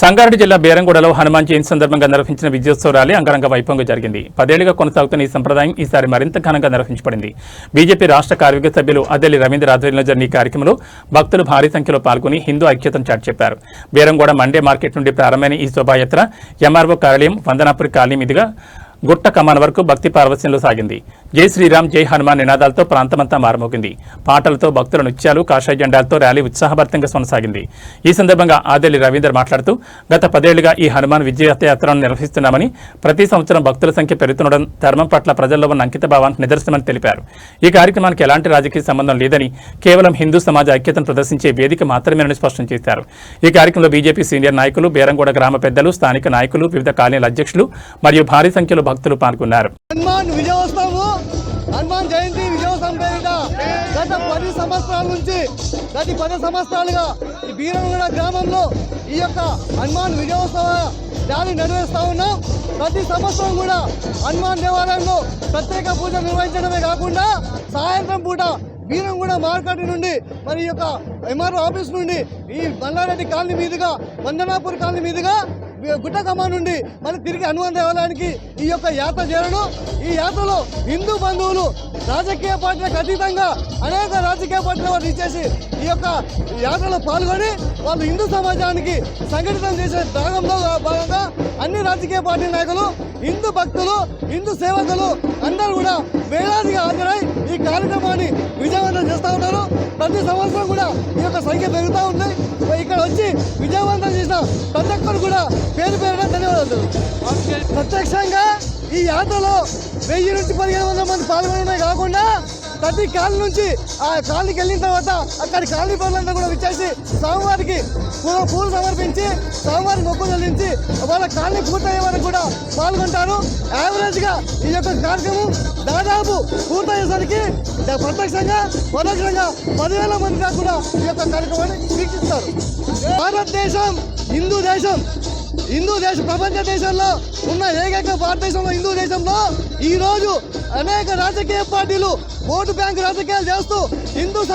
సంగారెడ్డి జిల్లా బేరంగూడలో హనుమాన్ జయంతి సందర్భంగా నిర్వహించిన విజయోత్సవ ర్యాలీ అంగరంగ వైభవంగా జరిగింది. 10 ఏళ్లుగా కొనసాగుతున్న ఈ సంప్రదాయం ఈసారి మరింత ఘనంగా నిర్వహించబడింది. బీజేపీ రాష్ట్ర కార్యవర్గ సభ్యులు అద్దెల్లి రవీంద్ర ఆధ్వర్యంలో జరిగిన ఈ కార్యక్రమంలో భక్తులు భారీ సంఖ్యలో పాల్గొని హిందూ ఐక్యతను చాటి చెప్పారు. బేరంగూడ మండే మార్కెట్ నుండి ప్రారంభమైన ఈ శోభాయాత్ర ఎంఆర్ఓ కార్యాలయం వందనాపురి కాలనీ మీదుగా గుట్ట కమాన్ వరకు భక్తి పార్వశ్యంలో సాగింది. జై శ్రీరామ్ జై హనుమాన్ నినాదాలతో ప్రాంతమంతా మారుమోగింది. పాటలతో భక్తుల నృత్యాలు కాషాయ జెండాలతో ర్యాలీ ఉత్సాహభరితంగా కొనసాగింది. ఈ సందర్భంగా ఆదెల్లి రవీందర్ మాట్లాడుతూ గత 10 ఏళ్లుగా ఈ హనుమాన్ విజయయాత్రను నిర్వహిస్తున్నామని, ప్రతి సంవత్సరం భక్తుల సంఖ్య పెరుగుతుండడం ధర్మం పట్ల ప్రజల్లో ఉన్న అంకిత భావానికి నిదర్శనమని తెలిపారు. ఈ కార్యక్రమానికి ఎలాంటి రాజకీయ సంబంధం లేదని, కేవలం హిందూ సమాజ ఐక్యతను ప్రదర్శించే వేదిక మాత్రమేనని స్పష్టం చేశారు. ఈ కార్యక్రమంలో బీజేపీ సీనియర్ నాయకులు, బేరంగూడ గ్రామ పెద్దలు, స్థానిక నాయకులు, వివిధ కాలనీల అధ్యక్షులు మరియు భారీ సంఖ్యలో భక్తులు పాల్గొన్నారు. హనుమాన్ జయంతి విజయోత్సవం పేరిట గత 10 సంవత్సరాల నుంచి 10 సంవత్సరాలుగా ఈ బీరంగూడ గ్రామంలో ఈ యొక్క హనుమాన్ విజయోత్సవ ర్యాలీ నిర్వహిస్తూ ఉన్నాం. ప్రతి సంవత్సరం కూడా హనుమాన్ దేవాలయంలో ప్రత్యేక పూజ నిర్వహించడమే కాకుండా సాయంత్రం పూట బీరంగూడ మార్కెట్ నుండి మరి ఈ యొక్క ఎంఆర్ఓ ఆఫీస్ నుండి ఈ బండారెడ్డి కాలనీ మీదుగా వందనాపూర్ కాలనీ మీదుగా గుట్టకమ్మ నుండి మరి తిరిగి హనుమాన్ దేవాలయానికి ఈ యొక్క యాత్ర చేరడం. ఈ యాత్రలో హిందూ బంధువులు రాజకీయ పార్టీలకు అతీతంగా అనేక రాజకీయ పార్టీల వారు ఇచ్చేసి ఈ యొక్క యాత్రలో పాల్గొని వాళ్ళు హిందూ సమాజానికి సంఘటితం చేసే భాగంలో భాగంగా అన్ని రాజకీయ పార్టీ నాయకులు, హిందూ భక్తులు, హిందూ సేవకులు అందరూ కూడా వేలాదిగా హాజరై ఈ కార్యక్రమాన్ని విజయవంతం చేస్తూ ఉంటారు. ప్రతి సంవత్సరం కూడా ఈ యొక్క సంఖ్య పెరుగుతూ ఉంది. ఇక్కడ వచ్చి విజయవంతం చేసిన ప్రతి ఒక్కరు కూడా పేరు పేరున ధన్యవాదాలు. ప్రత్యక్షంగా ఈ యాత్రలో 1000 నుంచి 1500 మంది పాల్గొనడమే కాకుండా ప్రతి కాలనీ నుంచి ఆ కాలనీకి వెళ్ళిన తర్వాత అక్కడి కాలనీ పనులంతా కూడా విచ్చేసి స్వామివారికి పూలు సమర్పించి స్వామివారికి మొక్కులు చెల్లించి వాళ్ళ కాలనీ పూర్తయ్యే వరకు కూడా పాల్గొంటారు. యావరేజ్గా ఈ యొక్క కార్యక్రమం దాదాపు పూర్తయ్యేసరికి ప్రత్యక్షంగా పరోక్షంగా 10,000 మంది దాకా కూడా ఈ యొక్క కార్యక్రమాన్ని వీక్షిస్తారు. భారతదేశం హిందూ దేశం ప్రపంచ దేశంలో ఉన్న ఏకైక భారతదేశంలో హిందూ దేశంలో ఈ రోజు అనేక రాజకీయ పార్టీలు ఓటు బ్యాంకు రాజకీయాలు చేస్తూ హిందూ